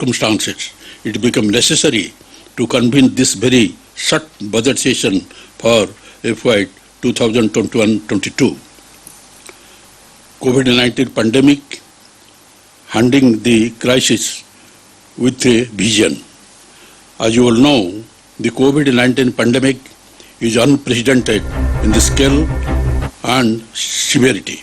circumstances, it became necessary to convene this very short budget session for FY 2021-22. COVID-19 pandemic handling the crisis with a vision. As you all know, the COVID-19 pandemic is unprecedented in the scale and severity.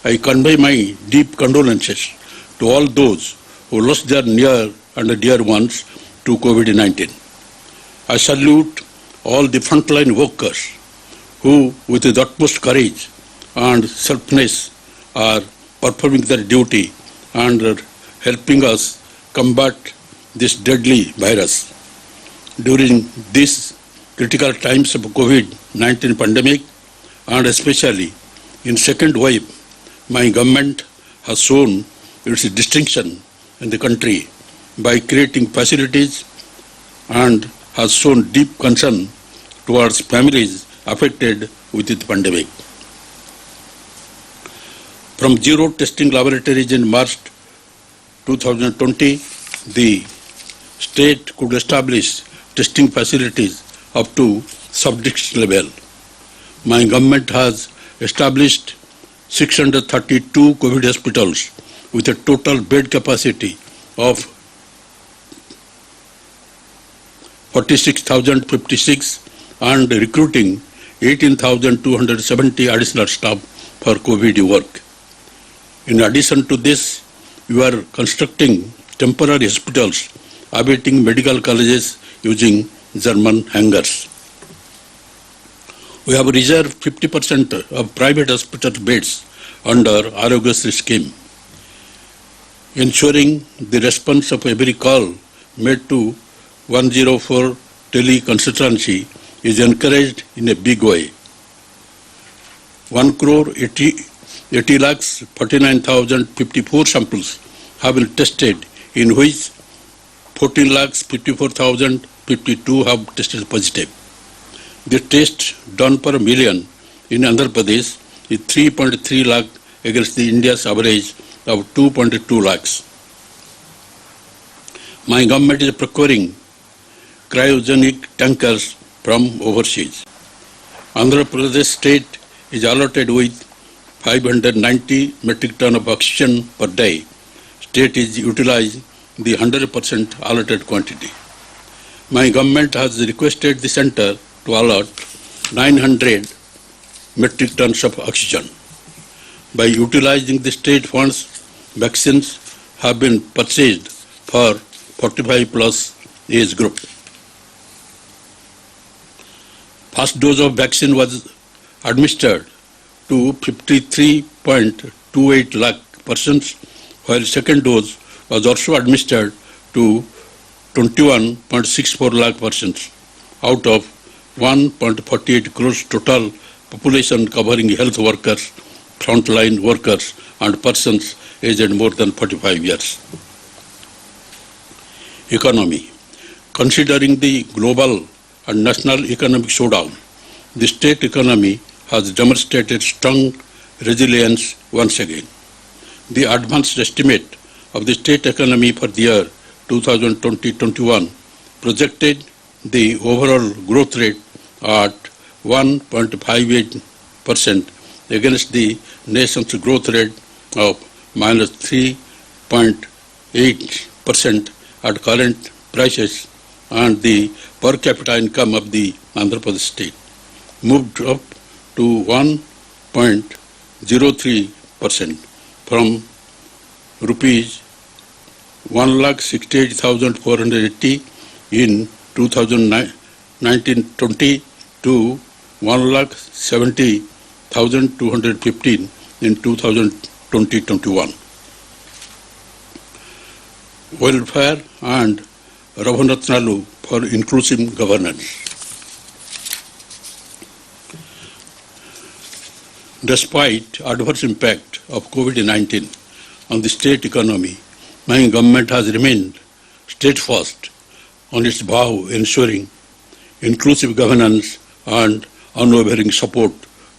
I convey my deep condolences to all those who lost their near and dear ones to COVID-19. I salute all the frontline workers who, with the utmost courage and selflessness, are performing their duty and are helping us combat this deadly virus. During these critical times of COVID-19 pandemic, and especially in second wave, my government has shown its distinction in the country by creating facilities and has shown deep concern towards families affected with the pandemic. From zero testing laboratories in March 2020, the state could establish testing facilities up to sub-district level. My government has established 632 COVID hospitals with a total bed capacity of 46,056 and recruiting 18,270 additional staff for COVID work. In addition to this, we are constructing temporary hospitals awaiting medical colleges using German hangars. We have reserved 50% of private hospital beds under Arogyasri scheme. Ensuring the response of every call made to 104 teleconsultancy is encouraged in a big way. 1,80 lakhs 49,054 samples have been tested, in which 14 lakhs 54,052 have tested positive. The test done per million in Andhra Pradesh is 3.3 lakh against the India's average of 2.2 lakhs. My government is procuring cryogenic tankers from overseas. Andhra Pradesh state is allotted with 590 metric ton of oxygen per day. State is utilizing the 100% allotted quantity. My government has requested the center to allot 900 metric tons of oxygen. By utilizing the state funds, vaccines have been purchased for 45 plus age group. First dose of vaccine was administered to 53.28 lakh persons, while second dose was also administered to 21.64 lakh persons out of 1.48 crores total population, covering health workers, frontline workers and persons aged more than 45 years. Economy. Considering the global and national economic showdown, the state economy has demonstrated strong resilience once again. The advanced estimate of the state economy for the year 2020-21 projected the overall growth rate at 1.58% against the nation's growth rate of -3.8% at current prices, and the per capita income of the Andhra Pradesh state moved up to 1.03% from rupees 1,68,480 in 2019-20 to 1,70,215 in 2020-21. Welfare and Raghunathan for inclusive governance. Despite adverse impact of COVID-19 on the state economy, my government has remained steadfast on its vow ensuring inclusive governance and unwavering support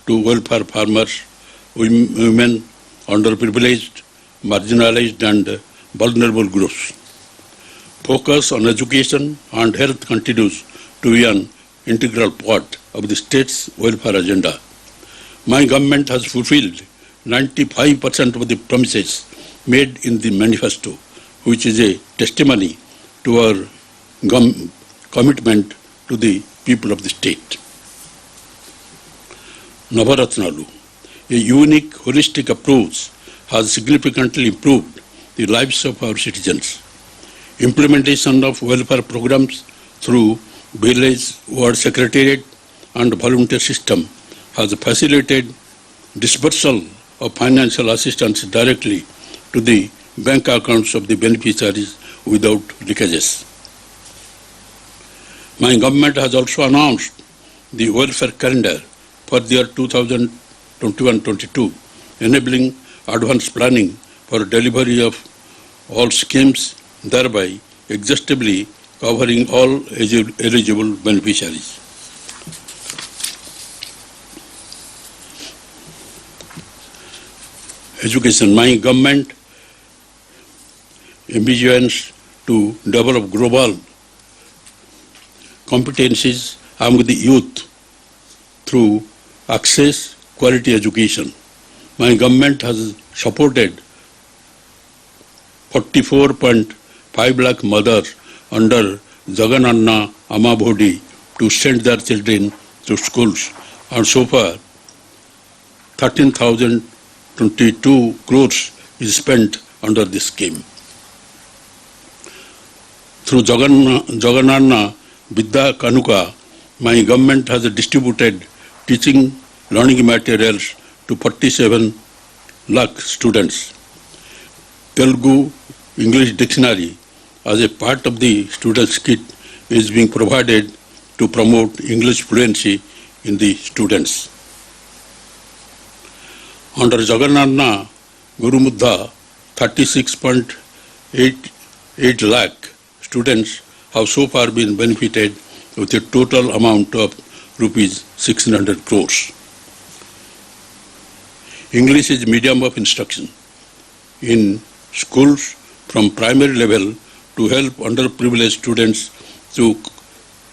to welfare farmers, women, underprivileged, marginalized and vulnerable groups. Focus on education and health continues to be an integral part of the state's welfare agenda. My government has fulfilled 95% of the promises made in the manifesto, which is a testimony to our commitment to the people of the state. Navaratnalu, a unique holistic approach, has significantly improved the lives of our citizens. Implementation of welfare programs through village ward secretariat and volunteer system has facilitated disbursal of financial assistance directly to the bank accounts of the beneficiaries without leakages. My government has also announced the welfare calendar for the year 2021-22, enabling advanced planning for delivery of all schemes, thereby exhaustively covering all eligible beneficiaries. Education. My government envisions to develop global competencies among the youth through access quality education. My government has supported 44.5 lakh mothers under Jagananna Amabhodi to send their children to schools, and so far 13,022 crores is spent under this scheme. Through Jagananna Vidya Kanuka, my government has distributed teaching learning materials to 47 lakh students. Telugu English dictionary as a part of the students' kit is being provided to promote English fluency in the students. Under Jagananna Gurumudha, 36.88 lakh students have so far been benefited with a total amount of rupees 1600 crores. English is medium of instruction in schools from primary level to help underprivileged students to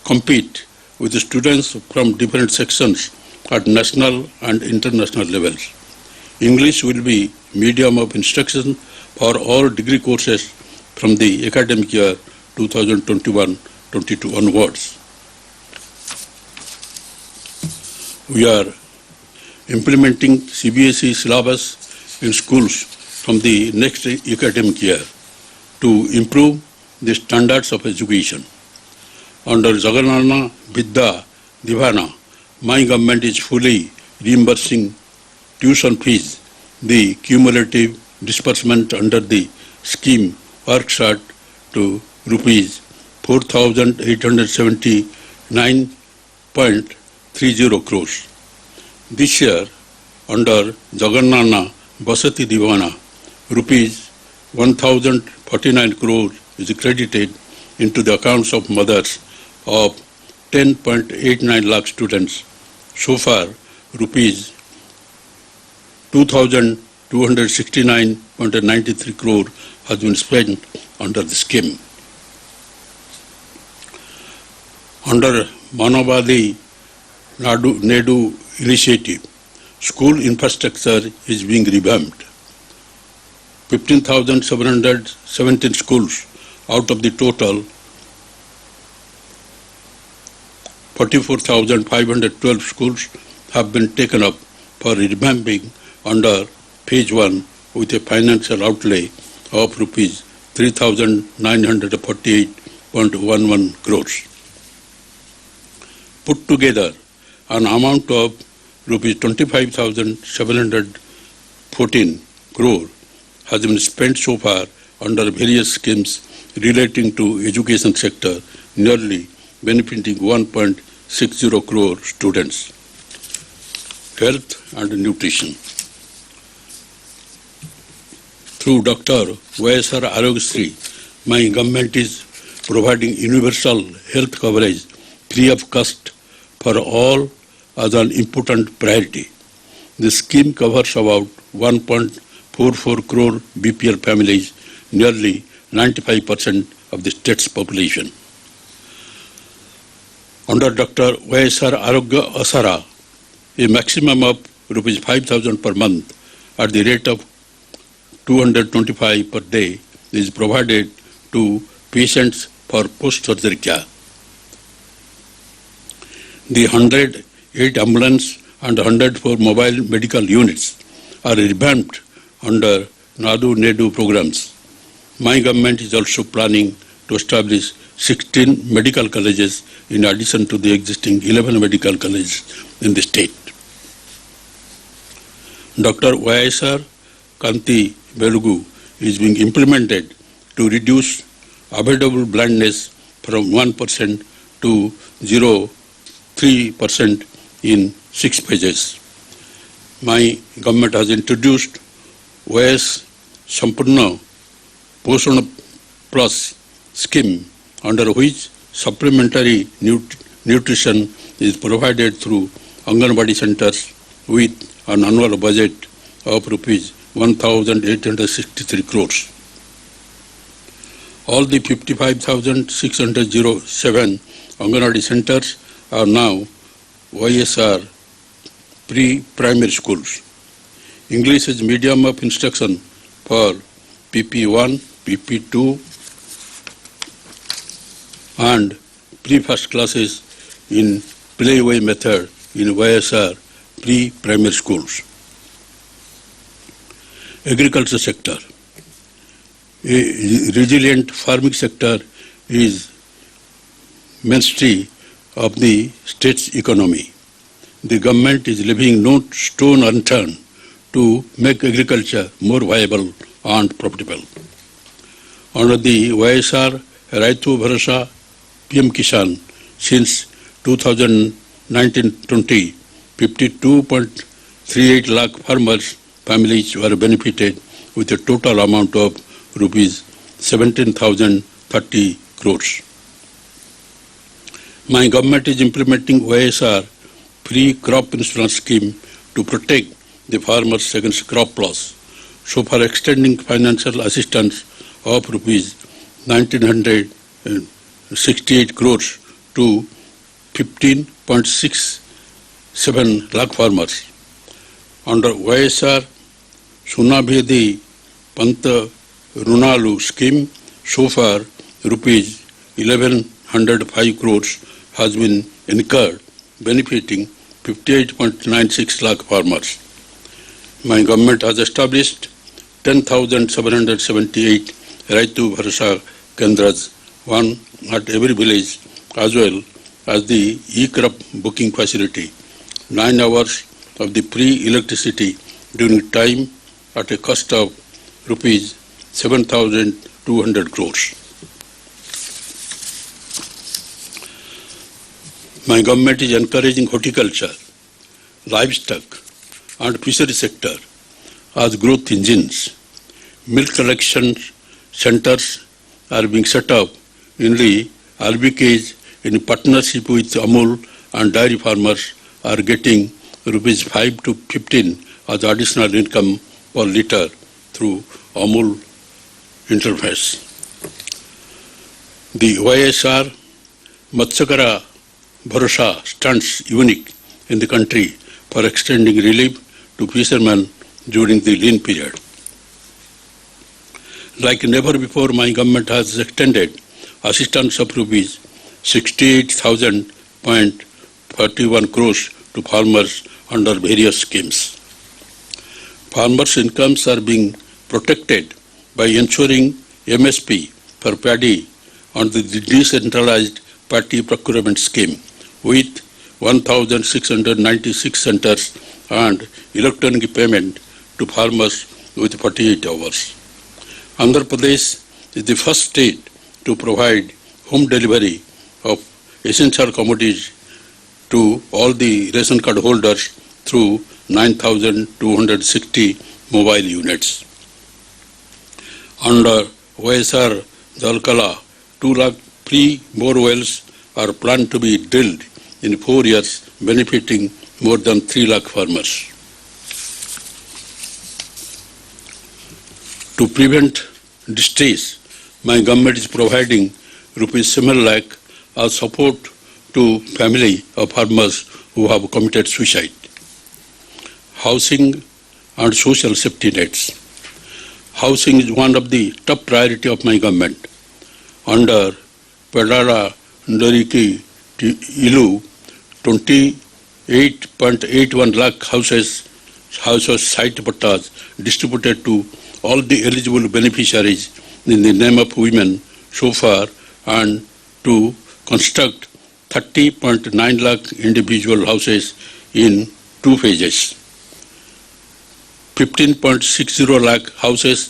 compete with the students from different sections at national and international levels. English will be medium of instruction for all degree courses from the academic year 2021-22 onwards. We are implementing CBSE syllabus in schools from the next academic year to improve the standards of education. Under Jagananna Vidya Divana, my government is fully reimbursing tuition fees. The cumulative disbursement under the scheme works out to rupees 4,879.30 crores. This year, under Jagananna Vasati Divana, rupees 1,049 crores is credited into the accounts of mothers of 10.89 lakh students. So far, rupees 2,269.93 crore has been spent under the scheme. Under Manavadi Nadu initiative, school infrastructure is being revamped. 15,717 schools out of the total 44,512 schools have been taken up for revamping under phase 1 with a financial outlay of rupees 3,948.11 crores. Put together, an amount of rupees 25,714 crore has been spent so far under various schemes relating to education sector, nearly benefiting 1.60 crore students. Health and nutrition. Through Dr. YSR Arogyasri, my government is providing universal health coverage free of cost for all as an important priority. The scheme covers about 1.44 crore BPL families, nearly 95% of the state's population. Under Dr. YSR Arogya Asara, a maximum of rupees 5,000 per month at the rate of 225 per day is provided to patients for post-surgery care. The 108 ambulance and 104 mobile medical units are revamped under NADU-NEDU programs. My government is also planning to establish 16 medical colleges in addition to the existing 11 medical colleges in the state. Dr. YSR Kanti Velugu is being implemented to reduce avoidable blindness from 1% to 0.3% in 6 phases. My government has introduced YS Sampurna Poshan Plus scheme, under which supplementary nutrition is provided through Anganwadi centers with an annual budget of rupees 1,863 crores. All the 55,607 Anganwadi centers are now YSR pre-primary schools. English is medium of instruction for PP1, PP2 and pre-first classes in playway method in YSR pre-primary schools. Agriculture sector. A resilient farming sector is mainstay of the state's economy. The government is leaving no stone unturned to make agriculture more viable and profitable. Under the YSR Raitu Bharasa PM Kisan, since 2019-20, 52.38 lakh farmers' families were benefited with a total amount of rupees 17,030 crores. My government is implementing YSR free crop insurance scheme to protect the farmers against crop loss, so far extending financial assistance of rupees 1,968 crores to 15.67 lakh farmers. Under YSR Sunabhedi Panta Runalu scheme, so far rupees 1,105 crores has been incurred, benefiting 58.96 lakh farmers. My government has established 10,778 Raitu Bharasa Kendras, one at every village, as well as the e-crop booking facility, 9 hours of the free electricity during time at a cost of rupees 7,200 crores. My government is encouraging horticulture, livestock and fishery sector as growth engines. Milk collection centers are being set up in the RBKs in partnership with Amul, and dairy farmers are getting rupees 5 to 15 as additional income per litre through Amul interface. The YSR Matsyakara Bharasa stands unique in the country for extending relief to fishermen during the lean period. Like never before, my government has extended assistance of rupees 68,000.41 crores to farmers under various schemes. Farmers' incomes are being protected by ensuring MSP for paddy on the decentralized paddy procurement scheme with 1,696 centers and electronic payment to farmers with 48 hours. Andhra Pradesh is the first state to provide home delivery of essential commodities to all the ration card holders through 9,260 mobile units. Under YSR Jalkala, 2 lakh free bore wells are planned to be drilled in 4 years, benefiting more than 3 lakh farmers. To prevent distress, my government is providing rupees 7 lakh as support to family of farmers who have committed suicide. Housing and social safety nets. Housing is one of the top priority of my government. Under Pedara Ndariki Ilu, 28.81 lakh houses site pattas distributed to all the eligible beneficiaries in the name of women so far, and to construct 30.9 lakh individual houses in 2 phases. 15.60 lakh houses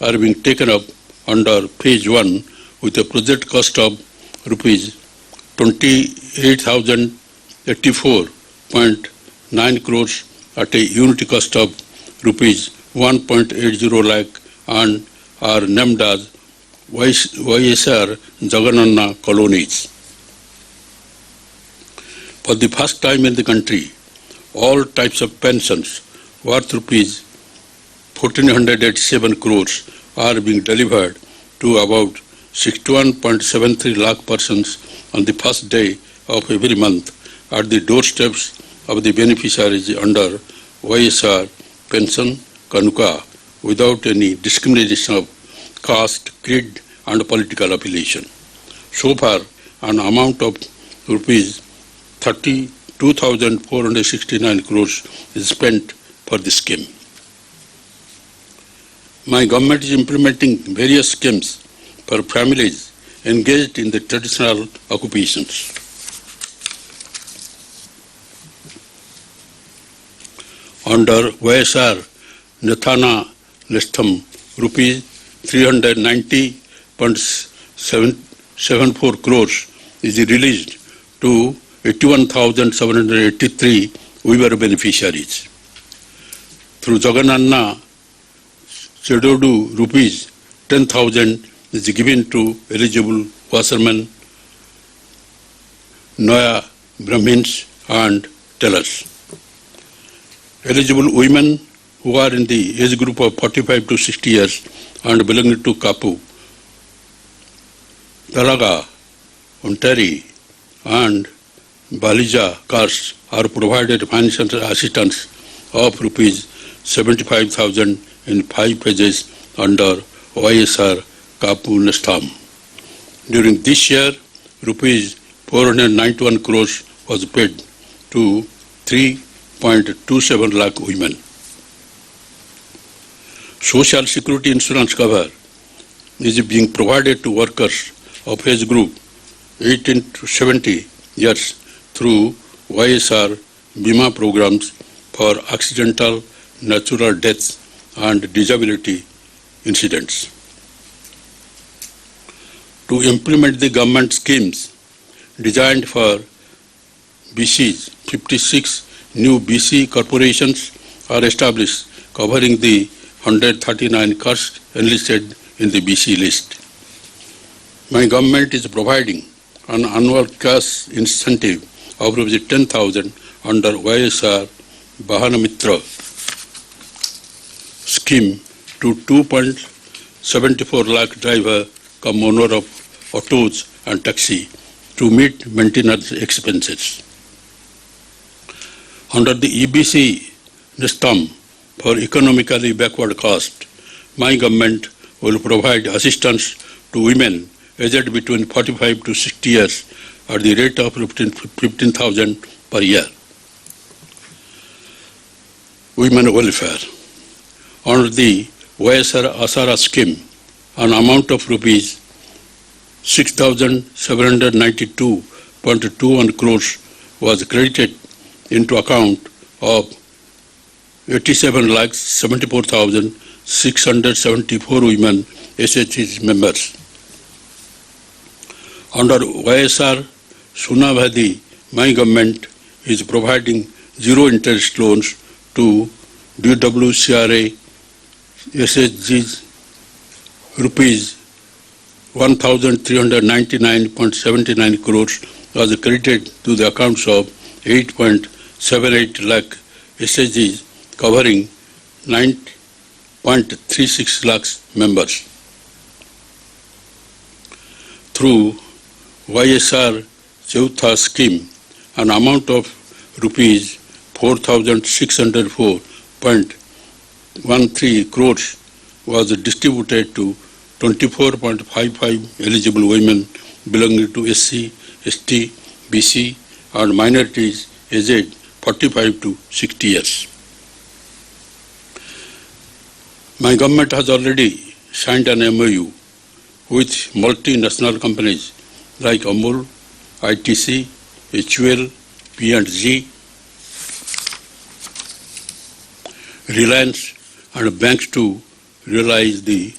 are being taken up under phase 1 with a project cost of rupees 28,084.9 crores at a unit cost of rupees 1.80 lakh and are named as YSR Jagananna colonies. For the first time in the country, all types of pensions worth rupees 1,487 crores are being delivered to about 61.73 lakh persons on the first day of every month at the doorsteps of the beneficiaries under YSR Pension Kanuka without any discrimination of caste, creed and political affiliation. So far, an amount of rupees 32,469 crores is spent for the scheme. My government is implementing various schemes for families engaged in the traditional occupations. Under YSR Nathana Lestham, rupees 390.74 crores is released to 81,783 women beneficiaries. Through Jagananna Chedodu, rupees 10,000 is given to eligible washermen, Noya Brahmins and tellers. Eligible women who are in the age group of 45 to 60 years and belonging to Kapu, Talaga, Ontari and Balija castes are provided financial assistance of rupees 75,000 in 5 phases under YSR Kapu Nestam. During this year, rupees 491 crores was paid to 3.27 lakh women. Social Security insurance cover is being provided to workers of age group 18 to 70 years through YSR Bima programs for accidental, natural deaths and disability incidents. To implement the government schemes designed for BCs, 56 new BC corporations are established covering the 139 castes enlisted in the BC list. My government is providing an annual cash incentive of 10,000 under YSR Bahanamitra scheme to 2.74 lakh driver cum owner of autos and taxi to meet maintenance expenses. Under the EBC Nestam for economically backward caste, my government will provide assistance to women aged between 45 to 60 years at the rate of 15,000 per year. Women welfare. Under the YSR Asara scheme, an amount of rupees 6,792.21 crores was credited into account of 87,74,674 women SHG members. Under YSR Sunabhadi, my government is providing zero interest loans to DWCRA SHGs rupees 1,399.79 crores was credited to the accounts of 8.78 lakh SHGs covering 9.36 lakhs members. through YSR Chautha scheme, an amount of rupees 4,604.13 crores was distributed to 24.55 eligible women belonging to SC, ST, BC and minorities aged 45 to 60 years. My government has already signed an MOU with multinational companies like Amul, ITC, HUL, P&G, Reliance and banks to realize the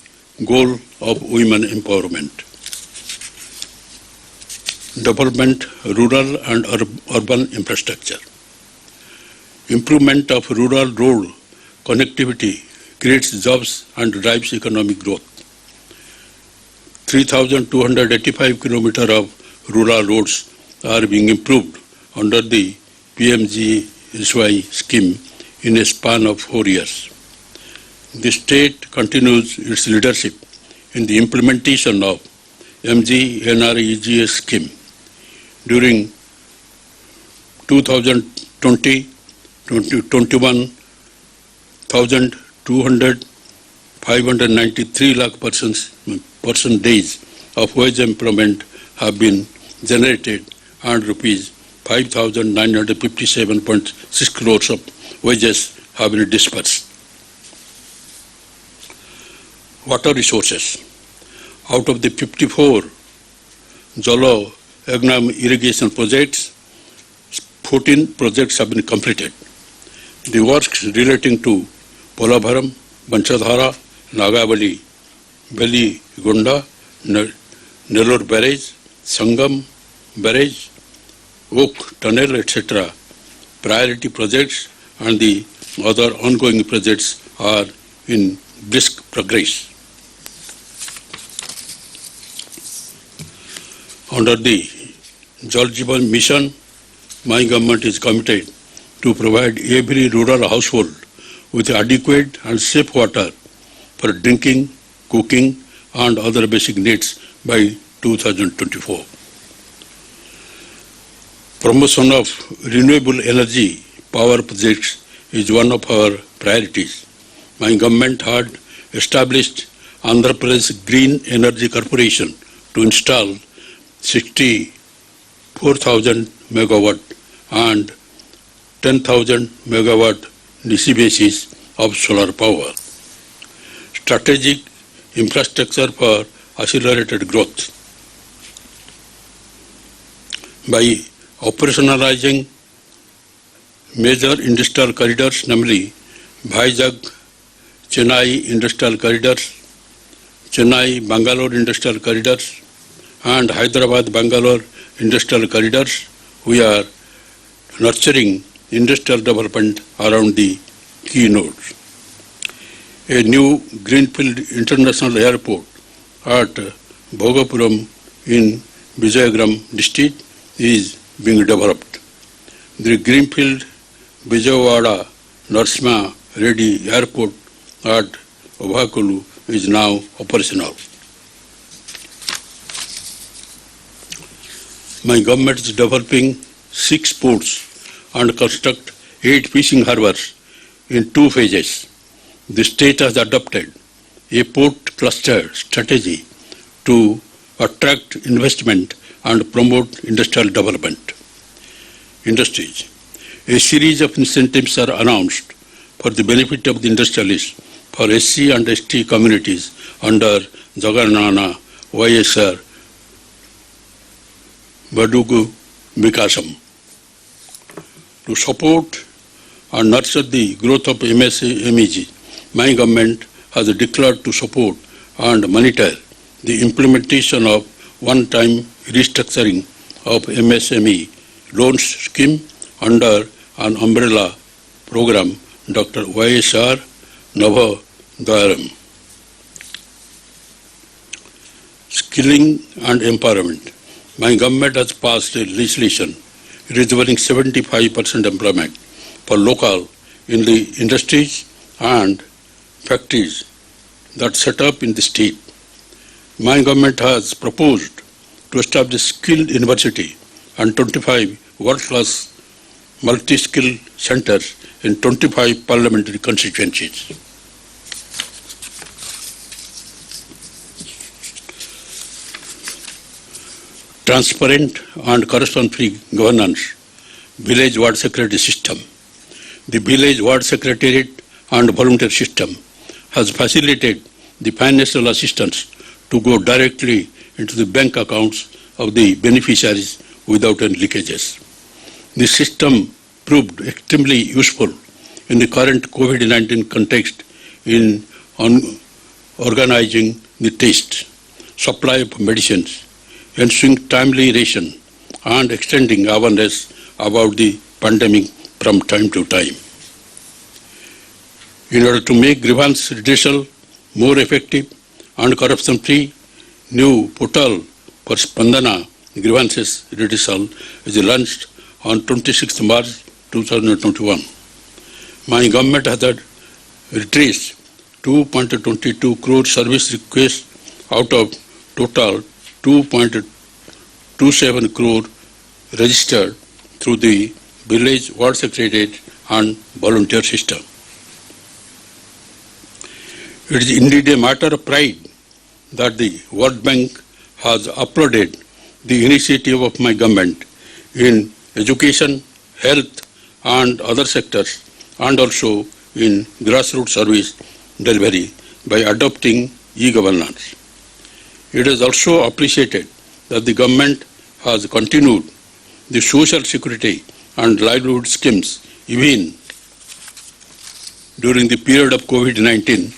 goal of women empowerment. Development, rural and urban infrastructure. Improvement of rural road connectivity creates jobs and drives economic growth. 3,285 kilometers of rural roads are being improved under the PMGSY scheme in a span of 4 years. The state continues its leadership in the implementation of MGNREGA scheme. During 2020-21, 593 lakh person days of wage employment have been generated and rupees 5,957.6 crores of wages have been dispersed. Water resources. Out of the 54 Jalo Agnam irrigation projects, 14 projects have been completed. The works relating to Polavaram, Banchadhara, Nagavali, Valley Gunda, Nellore Barrage, Sangam Barrage, Oak Tunnel, etc. priority projects and the other ongoing projects are in brisk progress. Under the Jal Jeevan Mission, my government is committed to provide every rural household with adequate and safe water for drinking, cooking and other basic needs by 2024. Promotion of renewable energy power projects is one of our priorities. My government had established Andhra Pradesh Green Energy Corporation to install 64,000 megawatt and 10,000 megawatt DC basis of solar power. Strategic infrastructure for accelerated growth. By operationalizing major industrial corridors, namely Vizag-Chennai industrial corridors, Chennai-Bangalore industrial corridors, and Hyderabad-Bangalore industrial corridors, we are nurturing industrial development around the key nodes. A new Greenfield International Airport at Bhogapuram in Vijayagram district is being developed. The Greenfield Vijayawada Narasimha Reddy Airport at Ovakulu is now operational. My government is developing 6 ports and construct 8 fishing harbors in 2 phases. The state has adopted a port cluster strategy to attract investment and promote industrial development. Industries. A series of incentives are announced for the benefit of the industrialists for SC and ST communities under Jaganana YSR Badugu Vikasam. To support and nurture the growth of MSMEG, my government has declared to support and monitor the implementation of one-time restructuring of MSME loans scheme under an umbrella program, Dr. YSR Navadayaram. Skilling and empowerment. My government has passed a legislation reserving 75% employment for local in the industries and factories that set up in the state. My government has proposed to establish skilled university and 25 world-class multi-skill centers in 25 parliamentary constituencies. Transparent and corruption-free governance, village ward secretary system. The village ward secretariat and volunteer system has facilitated the financial assistance to go directly into the bank accounts of the beneficiaries without any leakages. This system proved extremely useful in the current COVID-19 context in organizing the test, supply of medicines, ensuring timely ration, and extending awareness about the pandemic from time to time. In order to make grievance redressal more effective and corruption-free, new portal for Spandana grievances redressal is launched on 26th March 2021. My government has redressed 2.22 crore service requests out of total 2.27 crore registered through the village ward secretariat and volunteer system. It is indeed a matter of pride that the World Bank has applauded the initiative of my government in education, health and other sectors, and also in grassroots service delivery by adopting e-governance. It is also appreciated that the government has continued the social security and livelihood schemes even during the period of COVID-19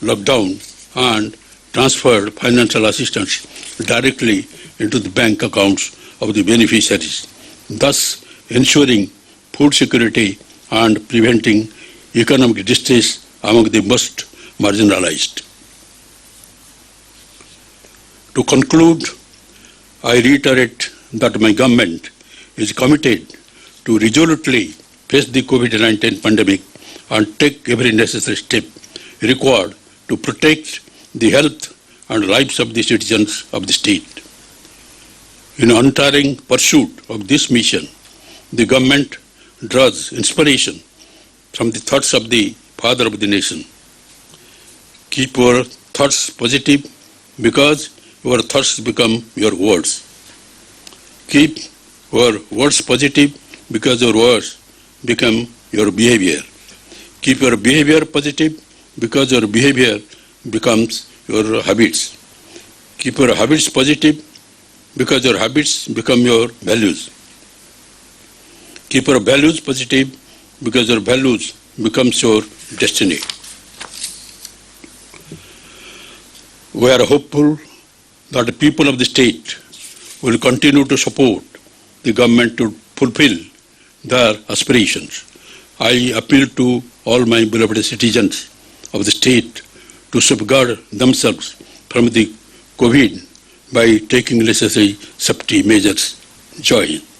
lockdown and transferred financial assistance directly into the bank accounts of the beneficiaries, thus ensuring food security and preventing economic distress among the most marginalized. To conclude, I reiterate that my government is committed to resolutely face the COVID-19 pandemic and take every necessary step required to protect the health and lives of the citizens of the state. In untiring pursuit of this mission, the government draws inspiration from the thoughts of the Father of the Nation. Keep your thoughts positive because your thoughts become your words. Keep your words positive because your words become your behavior. Keep your behavior positive because your behavior becomes your habits. Keep your habits positive because your habits become your values. Keep your values positive because your values becomes your destiny. We are hopeful that the people of the state will continue to support the government to fulfill their aspirations. I appeal to all my beloved citizens of the state to safeguard themselves from the COVID by taking necessary safety measures. Jai Hind.